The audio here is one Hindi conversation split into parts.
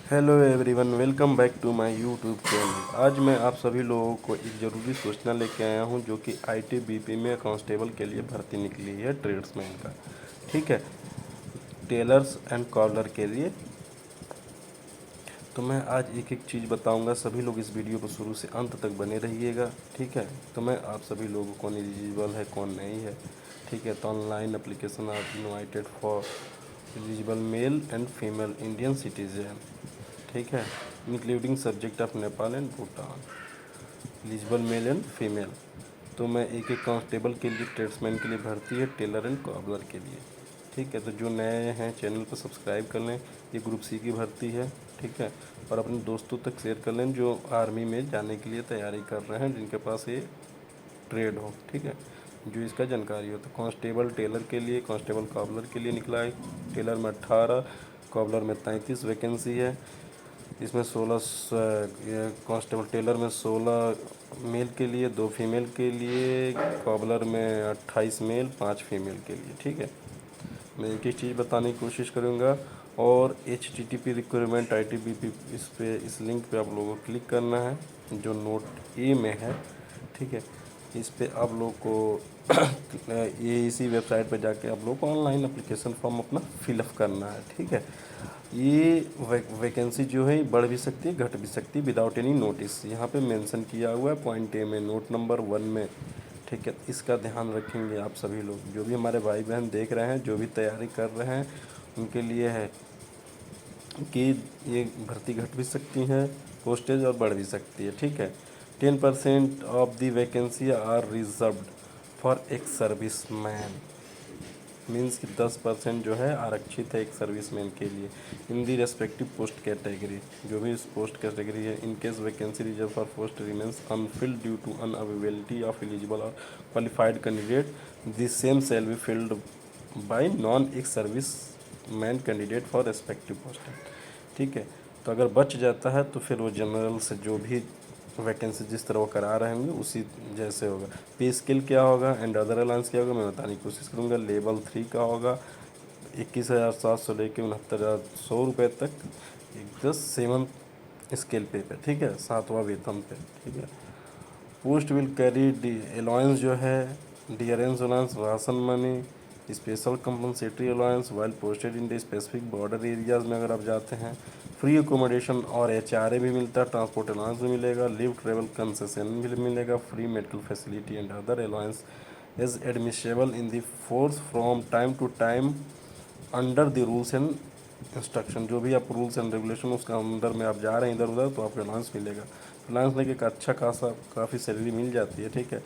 Hello everyone, welcome back to my YouTube channel. आज मैं आप सभी लोगों को एक ज़रूरी सूचना लेके आया हूं जो कि आईटीबीपी में कांस्टेबल के लिए भर्ती निकली है ट्रेड्समैन का। ठीक है, टेलर्स एंड कॉलर के लिए। तो मैं आज एक एक चीज़ बताऊंगा, सभी लोग इस वीडियो को शुरू से अंत तक बने रहिएगा। ठीक है, तो मैं आप सभी लोगों को कौन एलिजिबल है कौन नहीं है। ठीक है, तो online application are invited for eligible male and female Indian citizen. ठीक है, including subject of Nepal and Bhutan, eligible male and female. तो मैं एक एक कांस्टेबल के लिए, ट्रेड्समैन के लिए भर्ती है, टेलर एंड कॉबलर के लिए। ठीक है, तो जो नए हैं चैनल को सब्सक्राइब कर लें। ये ग्रुप सी की भर्ती है। ठीक है, और अपने दोस्तों तक शेयर कर लें जो आर्मी में जाने के लिए तैयारी कर रहे हैं, जिनके पास ये ट्रेड हो। ठीक है, जो इसका जानकारी हो। तो कांस्टेबल टेलर के लिए, कांस्टेबल कॉबलर के लिए निकला है। टेलर में 18, कॉबलर में 33 वैकेंसी है। इसमें 16 कांस्टेबल टेलर में 16 मेल के लिए, 2 फीमेल के लिए। कॉबलर में 28 मेल, 5 फीमेल के लिए। ठीक है, मैं एक एक चीज़ बताने की कोशिश करूँगा। और HTTP रिक्वायरमेंट ITBP, इस लिंक पे आप लोगों को क्लिक करना है जो नोट ए में है। ठीक है, इस पे आप लोग को ये इसी वेबसाइट पे जाके आप लोग को ऑनलाइन एप्लीकेशन फॉर्म अपना फिलअप करना है। ठीक है, ये वैकेंसी जो है बढ़ भी सकती है घट भी सकती है विदाउट एनी नोटिस। यहाँ पे मेंशन किया हुआ है पॉइंट ए में, नोट नंबर 1 में। ठीक है, इसका ध्यान रखेंगे आप सभी लोग, जो भी हमारे भाई बहन देख रहे हैं, जो भी तैयारी कर रहे हैं, उनके लिए है कि ये भर्ती घट भी सकती है, पोस्टेज और बढ़ भी सकती है। ठीक है, 10% of the vacancy are reserved for ex serviceman. Means कि 10% जो है आरक्षित है एक सर्विसमैन के लिए in the respective post category. जो भी इस पोस्ट कैटेगरी है, in case vacancy reserve for post remains unfilled due to unavailability of eligible और qualified candidate, the same shall be filled by non ex service man candidate for respective post. ठीक है, तो अगर बच जाता है तो फिर वो जनरल से जो भी वैकेंसी जिस तरह वो करा रहे होंगे उसी जैसे होगा। पे स्केल क्या होगा एंड अदर अलाउंस क्या होगा मैं बताने की कोशिश करूँगा। लेवल 3 का होगा 21,700 लेके 69,100 रुपये तक, एक 7 स्केल पे। ठीक है, 7वां वेतन पे। ठीक है, post will carry D allowance जो है, dearness allowance, ration money, special compensatory allowance while posted in the specific border areas में अगर आप जाते हैं। फ्री अकोमोडेशन और HRA भी मिलता है, ट्रांसपोर्ट अलाउंस भी मिलेगा, लिव ट्रेवल कंसेशन भी मिलेगा, free medical facility and other allowance is admissible in the force from time to time under the rules and instruction. जो भी आप रूल्स एंड रेगुलेशन उसका अंदर में आप जा रहे हैं इधर उधर, तो आपको अलाउंस मिलेगा। अलाउंस लेके एक अच्छा खासा काफ़ी सैलरी मिल जाती है। ठीक है,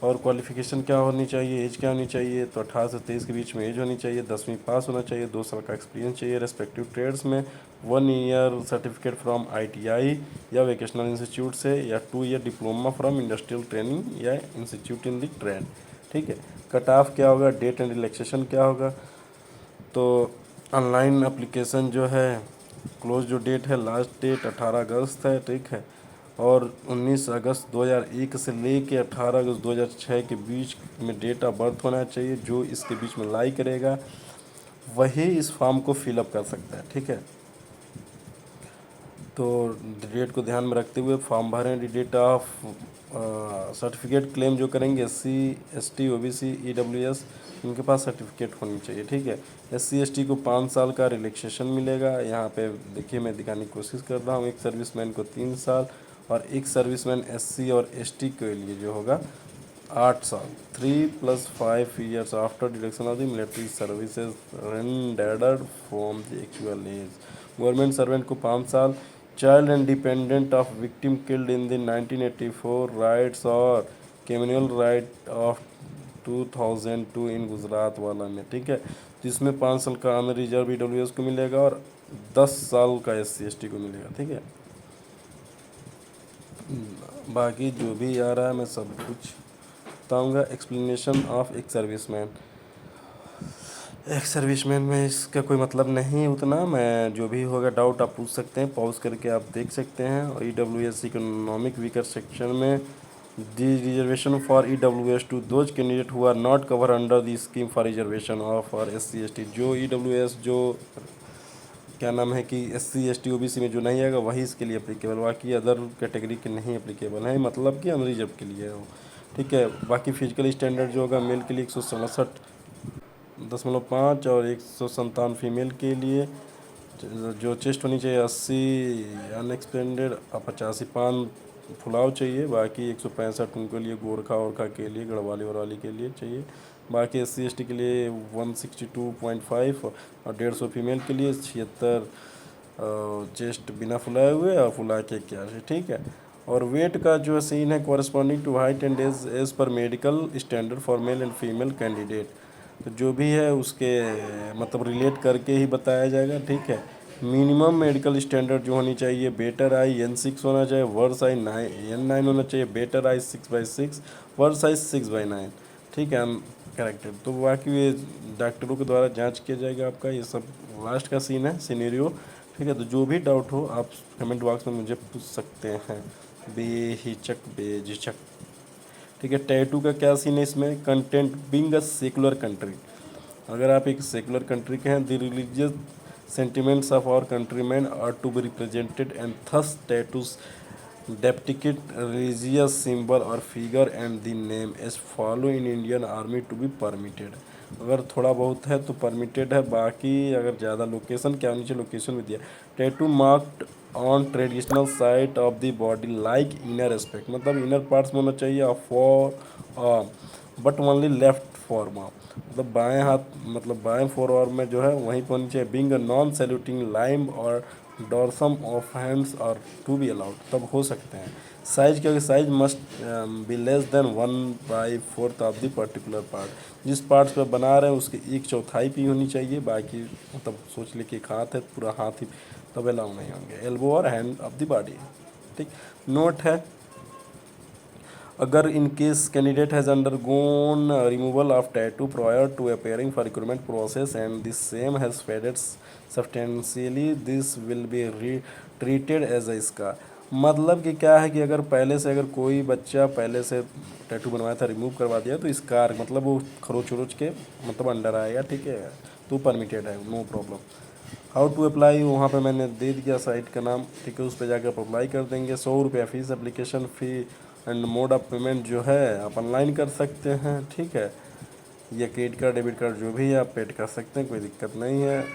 और क्वालिफिकेशन क्या होनी चाहिए, एज क्या होनी चाहिए, तो 18 से 23 के बीच में एज होनी चाहिए, 10वीं पास होना चाहिए, 2 साल का एक्सपीरियंस चाहिए रेस्पेक्टिव ट्रेड्स में, 1 ईयर सर्टिफिकेट फ्रॉम ITI या वोकेशनल इंस्टीट्यूट से, या 2 year diploma from industrial training या इंस्टीट्यूट इन द ट्रेड। ठीक है, कट ऑफ क्या होगा, डेट एंड रिलैक्सेशन क्या होगा। तो ऑनलाइन एप्लीकेशन जो है, क्लोज जो डेट है, लास्ट डेट 18 अगस्त है। ठीक है, और 19 अगस्त 2001 से लेके 18 अगस्त 2006 के बीच में डेट ऑफ बर्थ होना चाहिए। जो इसके बीच में लाई करेगा वही इस फॉर्म को फिलअप कर सकता है। ठीक है, तो डेट को ध्यान में रखते हुए फॉर्म भरें। डेट ऑफ सर्टिफिकेट क्लेम जो करेंगे SC ST OBC EWS, इनके पास सर्टिफिकेट होनी चाहिए। ठीक है, SC ST को 5 साल का रिलैक्सेशन मिलेगा। यहाँ पे देखिए मैं दिखाने की कोशिश कर रहा हूँ, एक सर्विसमैन को 3 साल और एक सर्विसमैन SC और ST के लिए जो होगा 8 साल। 3 + 5 years after deduction of the military services rendered from the actual as. Government servant को 5 साल। Child and dependent of victim killed in the 1984 rights और कम्युनल राइट ऑफ 2002 इन गुजरात वाला में। ठीक है, जिसमें 5 साल का अनरिजर्व EWS को मिलेगा और 10 साल का SC ST को मिलेगा। ठीक है, बाकी जो भी आ रहा है मैं सब कुछ बताऊँगा। एक्सप्लेनेशन ऑफ एक सर्विसमैन में इसका कोई मतलब नहीं उतना। मैं जो भी होगा डाउट आप पूछ सकते हैं, पॉज करके आप देख सकते हैं। और EWS इकोनॉमिक वीकर सेक्शन में the reservation for EWS to those candidate who are not cover under the scheme for reservation of for SC ST। जो EWS जो क्या नाम है कि SC ST OBC में जो नहीं आएगा वही इसके लिए अप्लीकेबल, बाकी अदर कैटेगरी के नहीं अप्लीकेबल है, मतलब कि अनरिजर्व के लिए हो। ठीक है, बाकी फिजिकल स्टैंडर्ड जो होगा मेल के लिए 167.5 और 157 फीमेल के लिए। जो चेस्ट होनी चाहिए 80 अनएक्सपेंडेड और 85 पान फुलाव चाहिए। बाकी 165 उनके लिए, गोरखा औरखा के लिए, गढ़वाली वरवाली के लिए चाहिए। बाकी SC ST के लिए 162.5 और 150 फीमेल के लिए, 76 चेस्ट बिना फुलाए हुए और फुला के 81। ठीक है, और वेट का जो सीन है corresponding to height and age पर medical standard for male and female candidate. तो जो भी है उसके मतलब रिलेट करके ही बताया जाएगा। ठीक है, मिनिमम मेडिकल स्टैंडर्ड जो होनी चाहिए, बेटर आई N6 होना चाहिए, वर्स आई N9 होना चाहिए, बेटर आई 6/6, वर्स आई 6/9। ठीक है, करेक्टेड। तो बाकी ये डॉक्टरों के द्वारा जांच किया जाएगा आपका। ये सब लास्ट का सीन है सिनेरियो। ठीक है, तो जो भी डाउट हो आप कमेंट बॉक्स में मुझे पूछ सकते हैं बेझिझक। ठीक है, टैटू का क्या सीन है इसमें, content being a secular country. अगर आप एक सेकुलर कंट्री के हैं, the religious sentiments of our countryman are to be represented and thus tattoos depicting religious symbol और figure and the name as follow in Indian army to be permitted. अगर थोड़ा बहुत है तो परमिटेड है, बाकी अगर ज़्यादा लोकेशन क्या नीचे लोकेशन में दिया, tattoo marked on traditional site of the body like inner aspect, मतलब इनर पार्ट्स में होना चाहिए for but only left form, मतलब बाएं हाथ, मतलब बाएं फोर आर्म में जो है वहीं पर होनी चाहिए। बिंग नॉन सैल्यूटिंग लाइम और डॉर्सम ऑफ हैंड्स और टू बी अलाउड, तब हो सकते हैं। साइज क्योंकि size must be less than 1/4 of the particular part, जिस पार्ट्स पर बना रहे हैं उसकी 1/4 भी होनी चाहिए। बाकी मतलब सोच ले कि एक हाथ है, पूरा हाथ ही तब अलाउ नहीं होंगे। एल्बो और हैंड ऑफ द बॉडी। ठीक, नोट है, अगर in case candidate has undergone removal of tattoo prior to appearing for recruitment process and this same has faded substantially, this will be treated as a scar. मतलब कि क्या है कि अगर पहले से अगर कोई बच्चा पहले से टैटू बनवाया था, रिमूव करवा दिया, तो स्कार मतलब वो खरोच उरोच के मतलब अंडर आएगा। ठीक है, तो परमिटेड है, no problem. How to apply, वहाँ पे मैंने दे दिया साइट का नाम। ठीक है, उस पर जाकर आप अप्लाई कर देंगे। 100 रुपया fees, application fee and mode of payment जो है आप ऑनलाइन कर सकते हैं। ठीक है, या क्रेडिट कार्ड डेबिट कार्ड जो भी है आप पेड कर सकते हैं, कोई दिक्कत नहीं है।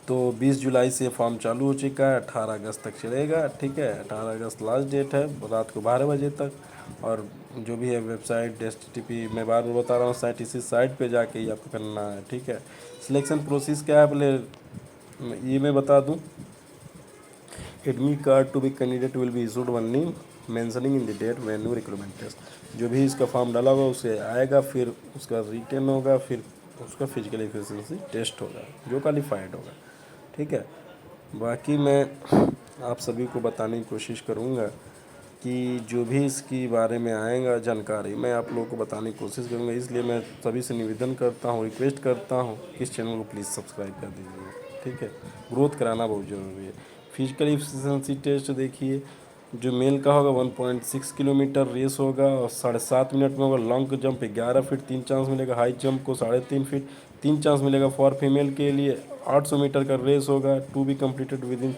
तो 20 जुलाई से फॉर्म चालू हो चुका है, 18 अगस्त तक चलेगा। ठीक है, 18 अगस्त लास्ट डेट है, रात को 12 बजे तक। और जो भी है वेबसाइट HTTP मैं बार बार बता रहा हूँ, साइट इसी साइट पे जाके ही आपको करना है। ठीक है, सिलेक्शन प्रोसेस क्या है पहले ये मैं बता दूँ। Admit card to be candidate will be issued only mentioning in the date venue recruitment test. जो भी इसका फॉर्म डाला होगा उसे आएगा, फिर उसका रिटर्न होगा, फिर उसका फिजिकल एफिशिएंसी टेस्ट होगा, जो क्वालिफाइड होगा। ठीक है, बाकी मैं आप सभी को बताने की कोशिश करूँगा कि जो भी इसकी बारे में आएगा जानकारी मैं आप लोगों को बताने की कोशिश करूँगा। इसलिए मैं सभी से निवेदन करता हूँ, रिक्वेस्ट करता हूँ कि इस चैनल को प्लीज़ सब्सक्राइब कर दीजिए। ठीक है, ग्रोथ कराना बहुत ज़रूरी है। फिजिकल एफिशिएंसी टेस्ट देखिए, जो मेल का होगा 1.6 किलोमीटर रेस होगा और 7.5 मिनट में होगा। लॉन्ग जंप 11 फीट 3 चांस मिलेगा, हाई जंप को 3.5 फीट 3 चांस मिलेगा फॉर फीमेल के लिए। 800 मीटर का रेस होगा, to be completed within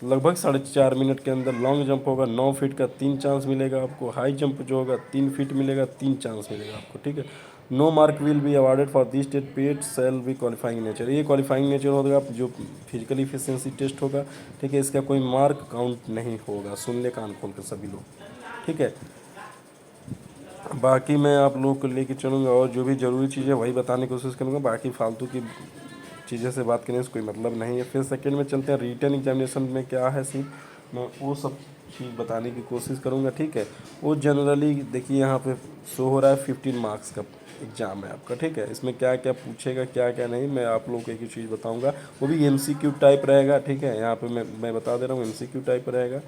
लगभग 4.5 मिनट के अंदर। लॉन्ग जंप होगा 9 फीट का 3 चांस मिलेगा आपको। हाई जंप जो होगा 3 फीट मिलेगा, 3 चांस मिलेगा आपको। ठीक है, no mark will be awarded for this state paid shall be qualifying nature. ये क्वालिफाइंग नेचर होगा जो फिजिकल इफिशियंसी टेस्ट होगा। ठीक है, इसका कोई मार्क काउंट नहीं होगा। सुन ले कान खोल कर सभी लोग। ठीक है, बाकी मैं आप लोगों को लेके चलूँगा और जो भी ज़रूरी चीज़ें वही बताने की कोशिश करूँगा। बाकी फालतू की चीज़ें से बात करने से कोई मतलब नहीं है। फिर सेकंड में चलते हैं, रिटन एग्जामिनेशन में क्या है सीन, मैं वो सब चीज़ बताने की कोशिश करूँगा। ठीक है, वो जनरली देखिए यहाँ पे शो हो रहा है 15 मार्क्स का एग्ज़ाम है आपका। ठीक है, इसमें क्या क्या पूछेगा क्या क्या नहीं, मैं आप लोगों को एक ही चीज़ बताऊँगा, वो भी MCQ टाइप रहेगा। ठीक है, यहाँ पर मैं बता दे रहा हूँ MCQ टाइप रहेगा।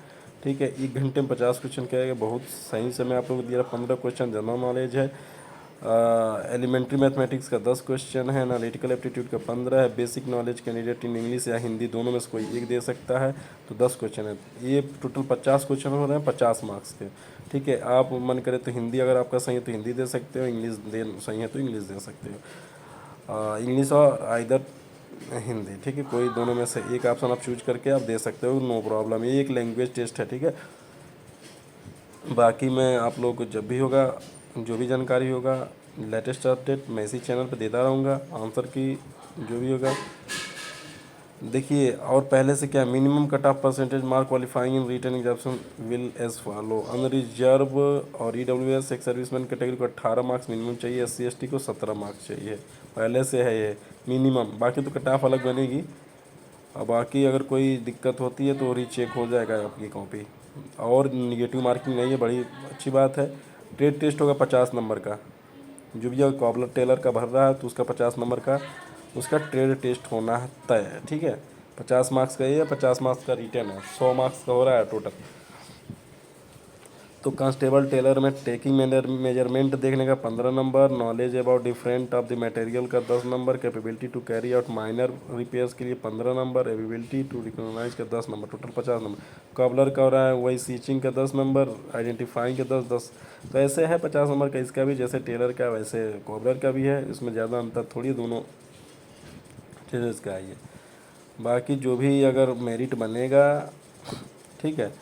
ठीक है, 1 घंटे में 50 क्वेश्चन करेगा, बहुत सही समय आप लोगों को दिया। 15 क्वेश्चन जनरल नॉलेज है, एलिमेंट्री मैथमेटिक्स का 10 क्वेश्चन है, एनालिटिकल एप्टीट्यूड का 15 है, basic knowledge candidate in English या हिंदी दोनों में से कोई एक दे सकता है, तो 10 क्वेश्चन है। ये टोटल 50 क्वेश्चन हो रहे हैं 50 मार्क्स के। ठीक है, आप मन करे तो हिंदी अगर आपका सही है तो हिंदी दे सकते हो, इंग्लिश दे सही है तो इंग्लिश दे सकते हो। इंग्लिश और आइदर हिंदी, ठीक है। कोई दोनों में से एक ऑप्शन आप चूज करके आप दे सकते हो, नो प्रॉब्लम। ये एक लैंग्वेज टेस्ट है, ठीक है। बाकी मैं आप लोगों को जब भी होगा, जो भी जानकारी होगा, लेटेस्ट अपडेट मैं इसी चैनल पे देता रहूँगा। आंसर की जो भी होगा देखिए। और पहले से क्या, minimum cut off percentage mark qualifying in written examination will as follow. Unreserved और EWS एक सर्विसमैन कैटेगरी को 18 मार्क्स मिनिमम चाहिए, SC ST को 17 मार्क्स चाहिए, पहले से है ये मिनिमम। बाकी तो कट ऑफ अलग बनेगी। और बाकी अगर कोई दिक्कत होती है तो रीचेक हो जाएगा आपकी कॉपी। और निगेटिव मार्किंग नहीं है, बड़ी अच्छी बात है। ट्रेड टेस्ट होगा 50 नंबर का। जो भी अगर कॉबलर टेलर का भर रहा है तो उसका 50 नंबर का उसका ट्रेड टेस्ट होना है तय, ठीक है। 50 मार्क्स का ये है, 50 मार्क्स का रिटर्न है, 100 मार्क्स का हो रहा है टोटल। तो कांस्टेबल टेलर में टेकिंग मेजरमेंट देखने का 15 number, knowledge about different of the material का 10 number, capability to carry out minor repairs के लिए 15 नंबर, एबिलिटी टू रिकॉग्नाइज का 10 नंबर, टोटल 50 नंबर। कॉबलर का हो रहा है वही, सीचिंग का 10 नंबर, आइडेंटिफाइंग का 10 10। तो ऐसे है 50 नंबर का इसका भी, जैसे टेलर का वैसे कॉबलर का भी है। इसमें ज़्यादा अंतर थोड़ी, दोनों टेलर्स का है ये। बाकी जो भी अगर मेरिट बनेगा, ठीक है,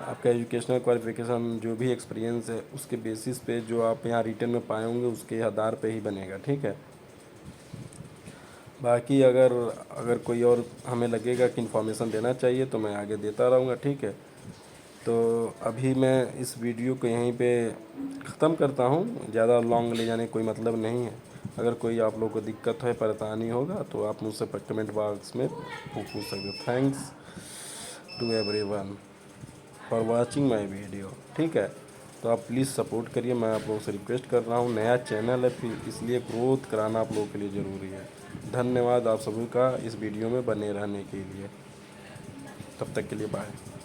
आपका एजुकेशनल क्वालिफिकेशन जो भी एक्सपीरियंस है उसके बेसिस पे जो आप यहाँ रिटर्न में पाए होंगे उसके आधार पे ही बनेगा, ठीक है। बाकी अगर अगर कोई और हमें लगेगा कि इन्फॉर्मेशन देना चाहिए तो मैं आगे देता रहूँगा, ठीक है। तो अभी मैं इस वीडियो को यहीं पे ख़त्म करता हूँ, ज़्यादा लॉन्ग ले जाने कोई मतलब नहीं है। अगर कोई आप लोग को दिक्कत है, परेशानी होगा तो आप मुझसे कमेंट बॉक्स में पूछ सकते हो। Thanks to everyone for watching my video, ठीक है। तो आप प्लीज़ सपोर्ट करिए, मैं आप लोगों से रिक्वेस्ट कर रहा हूँ। नया चैनल है फिर इसलिए ग्रोथ कराना आप लोगों के लिए ज़रूरी है। धन्यवाद आप सभी का इस वीडियो में बने रहने के लिए। तब तक के लिए बाय।